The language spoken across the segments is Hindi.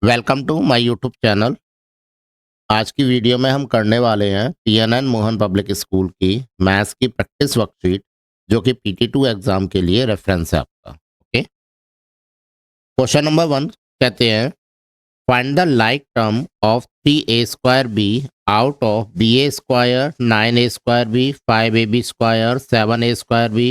Welcome to my YouTube channel. आज की वीडियो में हम करने वाले हैं पीएनएन मोहन पब्लिक स्कूल की मैथ्स की प्रैक्टिस वर्कशीट, जो कि पीटी2 एग्जाम के लिए रेफरेंस है आपका। ओके, क्वेश्चन नंबर 1 कहते हैं, find the like term of 3a² b out of ba², 9a²b, 5ab², 7a²b,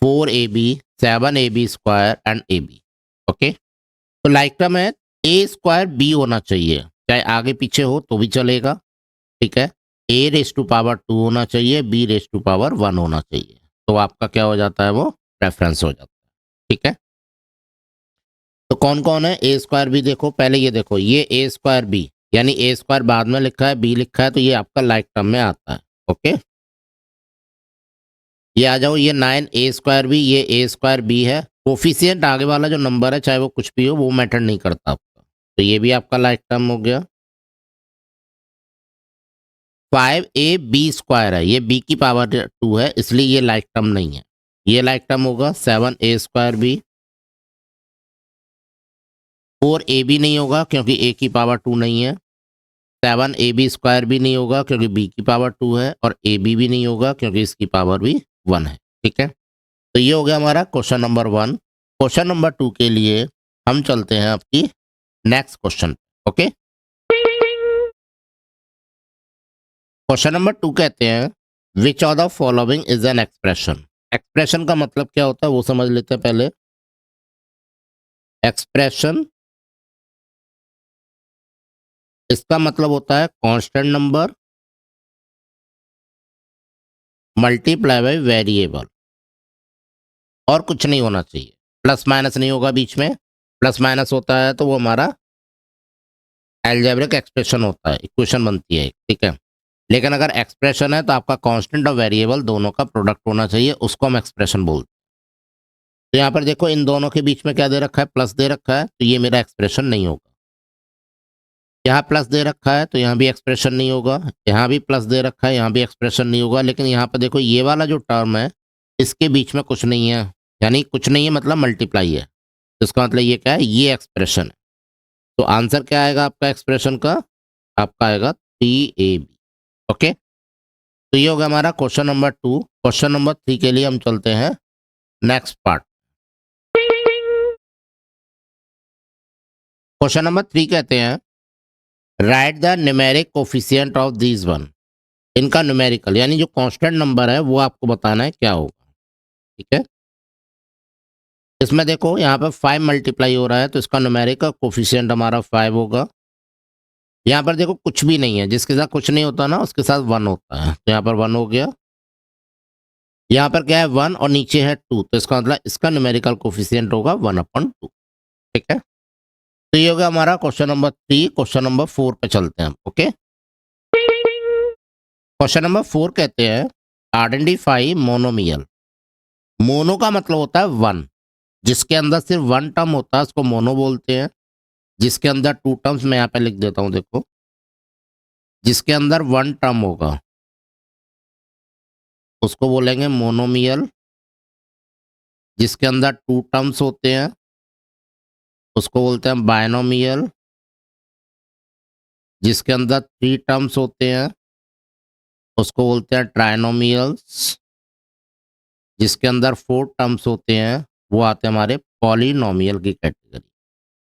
4ab, 7ab² and ab। Okay, तो लाइक टर्म है a²b होना चाहिए, चाहे आगे पीछे हो तो भी चलेगा। ठीक है, a⁻² होना चाहिए, b⁻1 होना चाहिए, तो आपका क्या हो जाता है, वो रेफरेंस हो जाता है। ठीक है, तो कौन कौन है a²b? देखो पहले ये देखो, ये a²b यानी a² बाद में लिखा है, b लिखा है, तो ये आपका लाइक टर्म में आता है। ओके, ये आ जाओ, ये 9a²b, ये a²b है। कोफिशिएंट आगे वाला जो नंबर है, चाहे वो कुछ भी हो, वो मैटर नहीं करता आपका, तो ये भी आपका लाइक टर्म हो गया। 5ab² है, ये b की पावर 2 है, इसलिए ये लाइक टर्म नहीं है। ये लाइक टर्म होगा 7a²b। 4ab नहीं होगा क्योंकि a की पावर 2 नहीं है। 7ab² भी नहीं होगा क्योंकि b की पावर 2 है, और ab भी नहीं होगा क्योंकि इसकी पावर भी 1 है। ठीक है, तो ये हो गया हमारा क्वेश्चन नंबर 1। क्वेश्चन नंबर 2 के लिए हम चलते हैं आपकी next question. Okay, question number 2 कहते हैं, which of the following is an expression. Expression का मतलब क्या होता है वो समझ लेते हैं पहले। एक्सप्रेशन, इसका मतलब होता है constant number multiply by variable, और कुछ नहीं होना चाहिए। प्लस माइनस नहीं होगा बीच में। प्लस माइनस होता है तो वो हमारा अलजेब्रिक एक्सप्रेशन होता है, इक्वेशन बनती है। ठीक है, लेकिन अगर एक्सप्रेशन है तो आपका कांस्टेंट और वेरिएबल दोनों का प्रोडक्ट होना चाहिए, उसको हम एक्सप्रेशन बोलते हैं। तो यहाँ पर देखो, इन दोनों के बीच में क्या दे रखा है, प्लस दे रखा है, तो ये मेरा एक्सप्रेशन नहीं होगा। यहाँ प्लस दे रखा है तो यहाँ भी एक्सप्रेशन नहीं होगा। यहाँ भी प्लस दे रखा है, यहाँ भी एक्सप्रेशन नहीं होगा। लेकिन यहाँ पर देखो, ये वाला जो टर्म है, इसके बीच में कुछ नहीं है, यानी कुछ नहीं है मतलब मल्टीप्लाई है, तो इसका मतलब ये क्या है, ये एक्सप्रेशन है। तो आंसर क्या आएगा आपका एक्सप्रेशन का? आपका आएगा 3ab। ओके, तो ये होगा हमारा क्वेश्चन नंबर 2। क्वेश्चन नंबर 3 के लिए हम चलते हैं नेक्स्ट पार्ट। क्वेश्चन नंबर 3 कहते हैं, right the numeric coefficient of this one. इनका न्यूमेरिकल यानी जो कांस्टेंट नंबर है वो आपको बताना है क्या होगा। ठीक है, इसमें देखो यहाँ पर 5 मल्टीप्लाई हो रहा है, तो इसका न्यूमेरिकल कोफिशिएंट हमारा 5 होगा। यहाँ पर देखो कुछ भी नहीं है, जिसके साथ कुछ नहीं होता ना उसके साथ 1 होता है, तो यहाँ पर 1 हो गया। यहाँ पर क्या है, 1 और नीचे है 2, तो इसका मतलब इसका न्यूमेरिकल कोफिशिएंट होगा 1/2। ठीक है, तो ये होगा हमारा क्वेश्चन नंबर 3। क्वेश्चन नंबर 4 पे चलते हैं हम। ओके, क्वेश्चन नंबर 4 कहते हैं, आइडेंटिफाई मोनोमियल। मोनो का मतलब होता है 1, जिसके अंदर सिर्फ 1 टर्म होता है उसको मोनो बोलते हैं। जिसके अंदर 2 टर्म्स, मैं यहाँ पे लिख देता हूँ देखो, जिसके अंदर 1 टर्म होगा उसको बोलेंगे मोनोमियल। जिसके अंदर 2 टर्म्स होते हैं उसको बोलते हैं बायनोमियल। जिसके अंदर 3 टर्म्स होते हैं उसको बोलते हैं ट्राइनोमियल्स। जिसके अंदर 4 टर्म्स होते हैं वो आते हैं हमारे पॉलिनोमियल की कैटेगरी।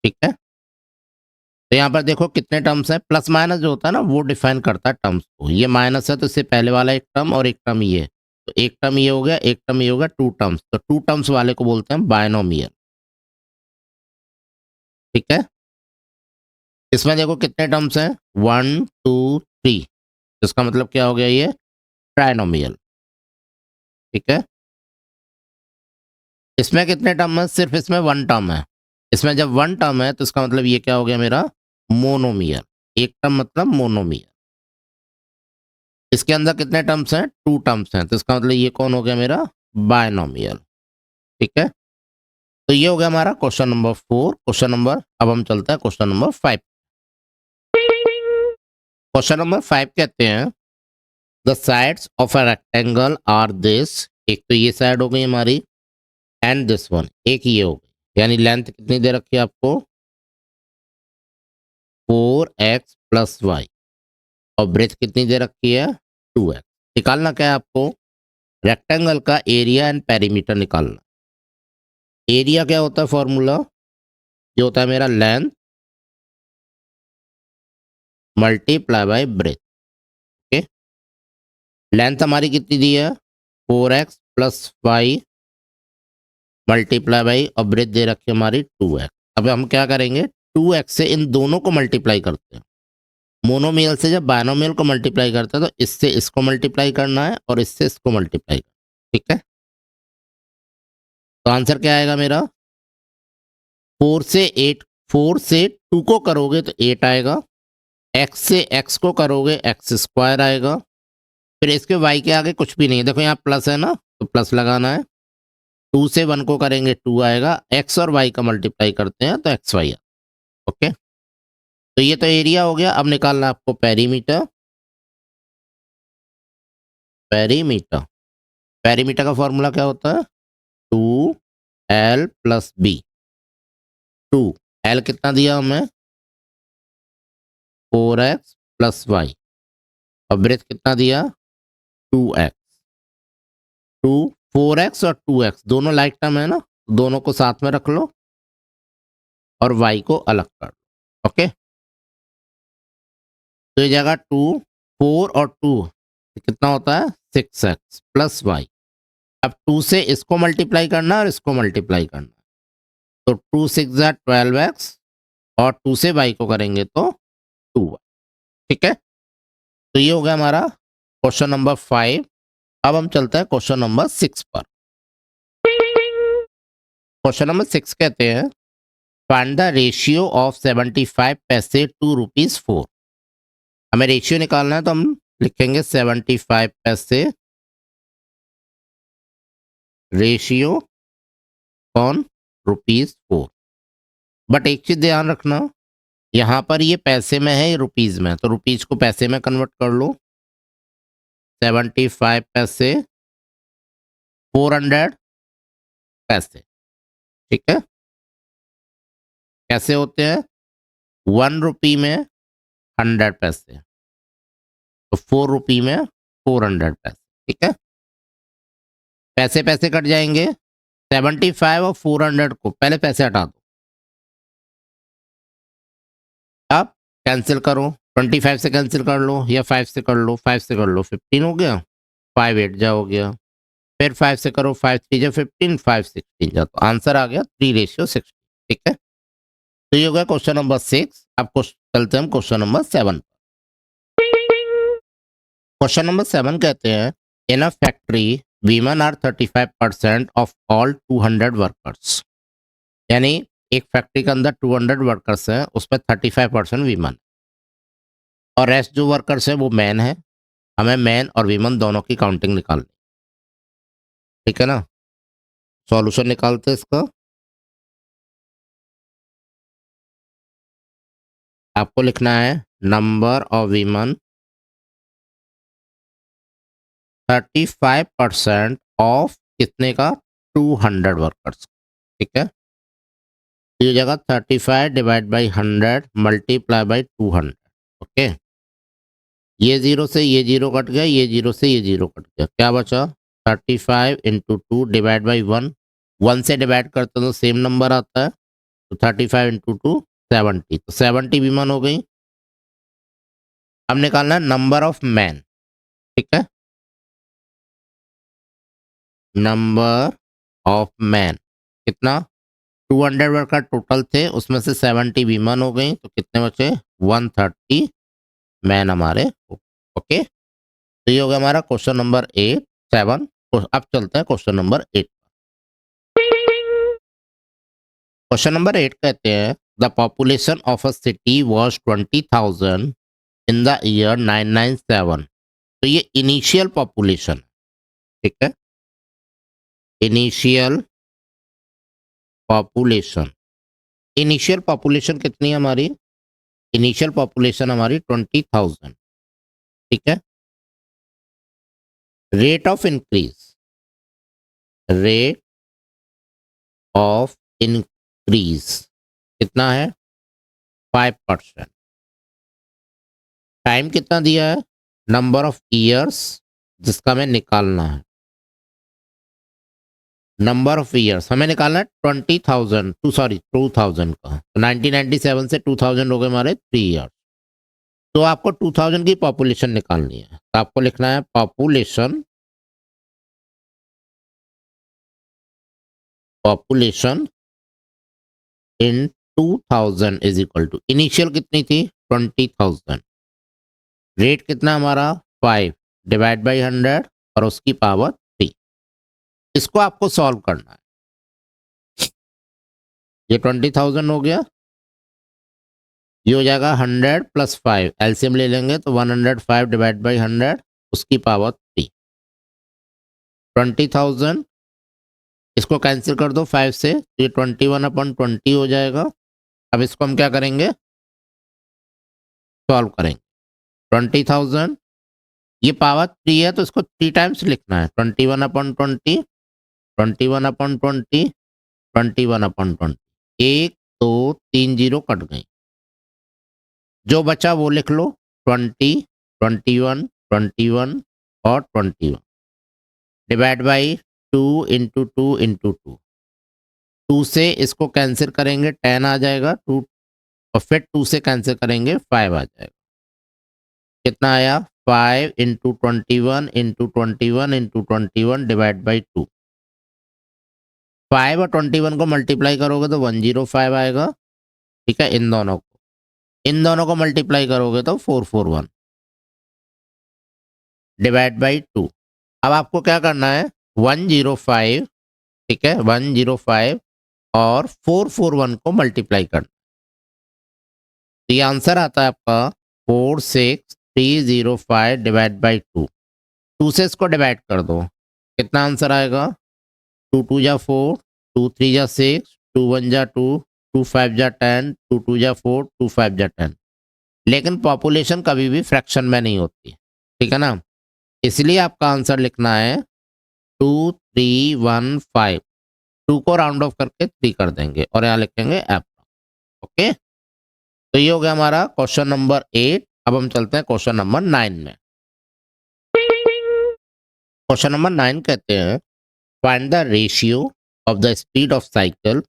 ठीक है, तो यहाँ पर देखो कितने टर्म्स हैं। प्लस माइनस जो होता है ना वो डिफाइन करता है टर्म्स को। ये माइनस है तो इससे पहले वाला एक टर्म और एक टर्म ये, तो एक टर्म ये हो गया, एक टर्म ये हो गया, 2 टर्म्स, तो 2 टर्म्स वाले को बोलते हैं बायनोमियल। ठीक है, इसमें देखो कितने टर्म्स हैं, 1 2 3, इसका मतलब क्या हो गया, ये ट्राइनोमियल। ठीक है, इसमें कितने टर्म है, सिर्फ इसमें 1 टर्म है। इसमें जब 1 टर्म है तो इसका मतलब ये क्या हो गया मेरा, मोनोमियल। एक टर्म मतलब मोनोमियल। इसके अंदर कितने टर्म्स हैं, 2 टर्म्स हैं, तो इसका मतलब ये कौन हो गया मेरा, बायनोमियल। ठीक है, तो ये हो गया हमारा क्वेश्चन नंबर 4। क्वेश्चन नंबर, अब हम चलते हैं क्वेश्चन नंबर 5। क्वेश्चन नंबर 5 कहते हैं, the sides of a rectangle are this. एक तो ये साइड हो गई हमारी, एंड दिस वन, एक ये हो गई, यानी लेंथ कितनी दे रखी है आपको, 4x प्लस वाई और ब्रेथ कितनी दे रखी है 2x। निकालना क्या है आपको, रेक्टेंगल का एरिया एंड पेरीमीटर निकालना। एरिया क्या होता है फॉर्मूला, ये होता है मेरा length multiply by breadth. Okay, length हमारी कितनी दी है 4x plus Y multiply by और ब्रेथ दे रखी है हमारी 2x। अब हम क्या करेंगे 2x से इन दोनों को मल्टीप्लाई करते हैं। मोनोमियल से जब बायनोमियल को मल्टीप्लाई करते हैं तो इससे इसको मल्टीप्लाई करना है और इससे इसको मल्टीप्लाई करना है। ठीक है, तो आंसर क्या आएगा मेरा 4 से 8, 4 से 2 को करोगे तो 8 आएगा, x से x को करोगे एक्स स्क्वायर आएगा, फिर इसके y के आगे कुछ भी नहीं है, देखो यहाँ प्लस है ना तो प्लस लगाना है, 2 से 1 को करेंगे 2 आएगा, x और y का मल्टीप्लाई करते हैं तो एक्स वाई। ओके, तो ये तो एरिया हो गया। अब निकालना आपको पेरीमीटर। पेरीमीटर पेरीमीटर का फॉर्मूला क्या होता है 2l प्लस बी। 2l कितना दिया हमें 4x प्लस वाई और ब्रेथ कितना दिया 2x। 2 4x और 2x दोनों लाइक टर्म है ना, दोनों को साथ में रख लो और y को अलग कर लो। ओके, तो ये जगह 2 4 और 2 कितना होता है 6x प्लस वाई। अब 2 से इसको मल्टीप्लाई करना है और इसको मल्टीप्लाई करना है, तो 2 6 जा 12x और 2 से y को करेंगे तो 2y। ठीक है, तो ये हो गया हमारा क्वेश्चन नंबर 5। अब हम चलते हैं क्वेश्चन नंबर 6 पर। क्वेश्चन नंबर 6 कहते हैं फाइंड द रेशियो ऑफ 75 पैसे टू रुपीज 4। हमें रेशियो निकालना है तो हम लिखेंगे 75 पैसे रेशियो ऑन रुपीज 4। बट एक चीज ध्यान रखना, यहाँ पर ये पैसे में है ये रुपीज में, तो रुपीज को पैसे में कन्वर्ट कर लो। 75 पैसे 400 पैसे। ठीक है, कैसे होते हैं 1 रुपी में 100 पैसे, तो 4 रुपी में 400 पैसे। ठीक है, पैसे पैसे कट जाएंगे, 75 और 400 को पहले पैसे हटा दो, अब कैंसिल करो, 25 से कैंसिल कर लो या 5 से कर लो, 5 से कर लो 15 हो गया, 5 8 जा हो गया, फिर 5 से करो 5 3 जा 15, 5 16 जा, तो आंसर आ गया 3:16। ठीक है, तो ये हो गया क्वेश्चन नंबर 6। अब चलते हैं हम क्वेश्चन नंबर 7। क्वेश्चन नंबर 7 कहते हैं in a factory women are 35% of all 200 workers. यानी एक फैक्ट्री के अंदर 200 वर्कर्स हैं, उसमें 35% वीमेन और रेस्ट जो वर्कर्स हैं वो मैन है। हमें मैन और वीमेन दोनों की काउंटिंग निकालनी। ठीक है ना, सॉल्यूशन निकालते हैं इसका। आपको लिखना है नंबर ऑफ वीमेन 35% ऑफ कितने का 200 वर्कर्स। ठीक है, तो ये जगह 35 divide by 100 multiply by 200। Okay, ये जीरो से ये जीरो कट गया, ये जीरो से ये जीरो कट गया, क्या बचा 35 इंटू 2 डिवाइड बाई 1। 1 से डिवाइड करते हैं तो सेम नंबर आता है, तो 35 इंटू 2 70, तो 70 विमन हो गई। अब निकालना है नंबर ऑफ मैन। ठीक है, नंबर ऑफ मैन कितना 200 वर्कर टोटल थे, उसमें से 70 विमन हो गई, तो कितने बचे 130 मैन हमारे। ओके, तो ये हो गया हमारा क्वेश्चन नंबर 7। अब चलते हैं क्वेश्चन नंबर 8। क्वेश्चन नंबर 8 कहते हैं the population of a city was 20,000 in the year 997। तो ये इनिशियल पॉपुलेशन। ठीक है, इनिशियल पॉपुलेशन। इनिशियल पॉपुलेशन कितनी है हमारी, इनिशियल पॉपुलेशन हमारी 20,000। ठीक है, rate of increase, rate of increase कितना है 5%। टाइम कितना दिया है, नंबर ऑफ ईयर्स जिसका हमें निकालना है, नंबर ऑफ ईयर्स हमें निकालना है 20,000 सॉरी 2,000 का, तो 1997 से 2000 हो गए हमारे 3 ईयर। तो आपको 2000 की पॉपुलेशन निकालनी है, तो आपको लिखना है population, population in 2000 is equal to, initial कितनी थी 20,000, रेट कितना हमारा 5 डिवाइड बाई 100 और उसकी पावर 3। इसको आपको सॉल्व करना है। ये 20,000 हो गया, ये हो जाएगा 100 प्लस 5, एलसीएम ले लेंगे तो 105 डिवाइड बाई 100 उसकी पावर 3। 20,000 इसको कैंसिल कर दो 5 से, तो ये 21/20 हो जाएगा। अब इसको हम क्या करेंगे, सॉल्व करेंगे। 20,000 ये पावर 3 है तो इसको 3 टाइम्स लिखना है, 21/20, 21/20, 21/20, 1 2 3 जीरो कट गई, जो बचा वो लिख लो 20, 21, 21 और 21 डिवाइड बाई 2 इंटू 2 इंटू 2, 2 से इसको कैंसिल करेंगे 10 आ जाएगा, 2 और फिर 2 से कैंसिल करेंगे 5 आ जाएगा। कितना आया 5 into 21 into 21 into 21 divide by 2। 5 और 21 को मल्टीप्लाई करोगे तो 105 आएगा, ठीक है। इन दोनों को मल्टीप्लाई करोगे तो 441 डिवाइड बाई 2। अब आपको क्या करना है 105, ठीक है, 105 और 441 को मल्टीप्लाई करना। तो ये आंसर आता है आपका 46305 डिवाइड बाई 2। 2 से इसको डिवाइड कर दो, कितना आंसर आएगा 2 2 जा 4, 2 3 जा 6, 2 1 जा 2, 2 5 जा 10, 2 2 जा 4, 2 5 जा 10। लेकिन पॉपुलेशन कभी भी फ्रैक्शन में नहीं होती, ठीक है ना, इसलिए आपका आंसर लिखना है 2315। 2 को राउंड ऑफ करके 3 कर देंगे और यहाँ लिखेंगे एप। ओके, तो ये हो गया हमारा क्वेश्चन नंबर 8। अब हम चलते हैं क्वेश्चन नंबर 9 में। क्वेश्चन नंबर 9 कहते हैं find the ratio of the speed of cycle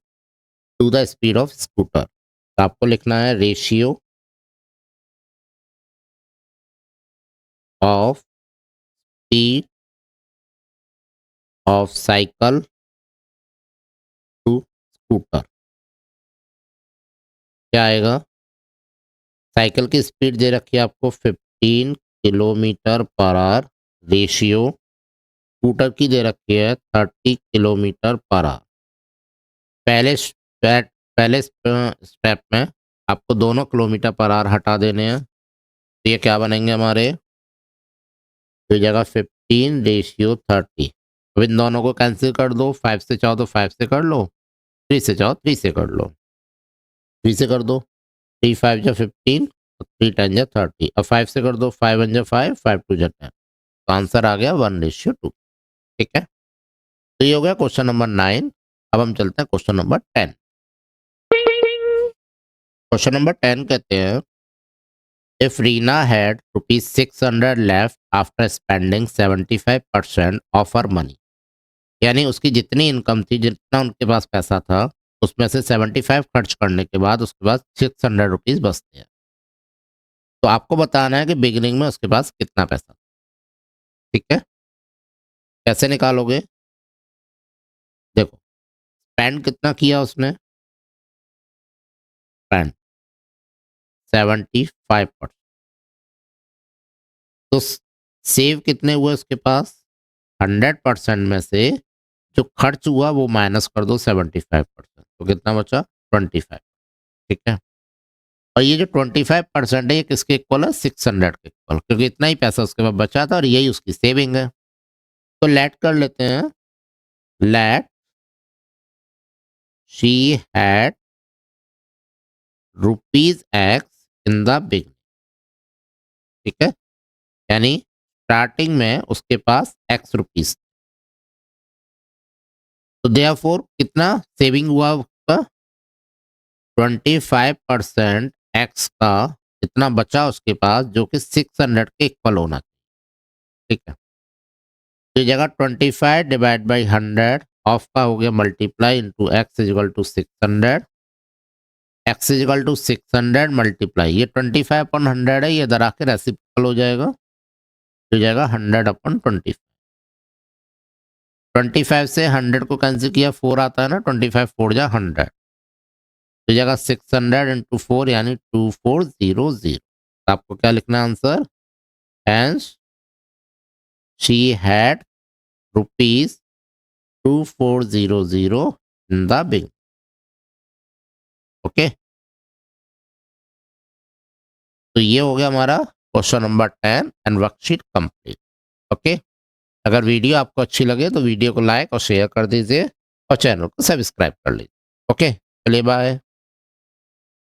to the speed of scooter. तो आपको लिखना है ratio of speed of cycle to scooter. क्या आएगा, साइकिल की स्पीड दे रखी है आपको 15 kilometre per hour, ratio scooter की दे रखी है 30 किलोमीटर पर आवर। पहले स्टेप में आपको दोनों किलोमीटर पर आवर हटा देने हैं, तो ये क्या बनेंगे हमारे, तो जगह 15 रेशियो 30। अब इन दोनों को कैंसिल कर दो, 5 से चाहो तो 5 से कर लो, 3 से चाहो 3 से कर लो, 3 से कर दो, 3 5 जा 15 और 3 10 जा 30। अब 5 से कर दो, 5 1 जा 5, 5 2 जा 10। तो आंसर आ गया 1:2, ठीक है। तो ये हो गया क्वेश्चन नंबर 9। अब हम चलते हैं क्वेश्चन नंबर 10। क्वेश्चन नंबर 10 कहते हैं if Reena had ₹600 left after spending 75% of her money, यानी उसकी जितनी इनकम थी, जितना उनके पास पैसा था, उसमें से 75 खर्च करने के बाद उसके पास ₹600 बचते हैं। तो आपको बताना है कि बिगिनिंग में उसके पास कितना पैसा था, ठीक है। कैसे निकालोगे, देखो स्पेंड कितना किया उसने, स्पेंड 75%, तो सेव कितने हुए उसके पास, 100% में से जो खर्च हुआ वो माइनस कर दो 75%, तो कितना बचा 25, ठीक है। और ये जो 25% है ये किसके इक्वल है, 600 के इक्वल, क्योंकि इतना ही पैसा उसके पास बचा था और यही उसकी सेविंग है। तो लेट कर लेते हैं, let she had ₹X in the big, ठीक है, यानी स्टार्टिंग में उसके पास ₹X। तो देयरफॉर कितना सेविंग हुआ उसका, 25% एक्स का इतना बचा उसके पास जो कि 600 के इक्वल होना चाहिए, ठीक है। तो ये जगह 25 डिवाइड बाई 100 ऑफ का हो गया multiply into X equal to 600, X equal to 600 multiply, ये 25 अपॉन 100 है, ये इधर आके रेसिप्रोकल हो जाएगा, हो जाएगा 100 अपॉन 25। 25 से 100 को कैंसिल किया, 4 आता है ना, 25 4 जा 100, तो जगह 600 इंटू 4 यानी 2400। आपको क्या लिखना है answer? Hence she had rupees 2400 in the bank. Okay, तो ये हो गया हमारा question number 10 and worksheet complete. Okay, अगर वीडियो आपको अच्छी लगे तो वीडियो को लाइक और शेयर कर दीजिए और चैनल को सब्सक्राइब कर लीजिए। ओके, चलिए बाय।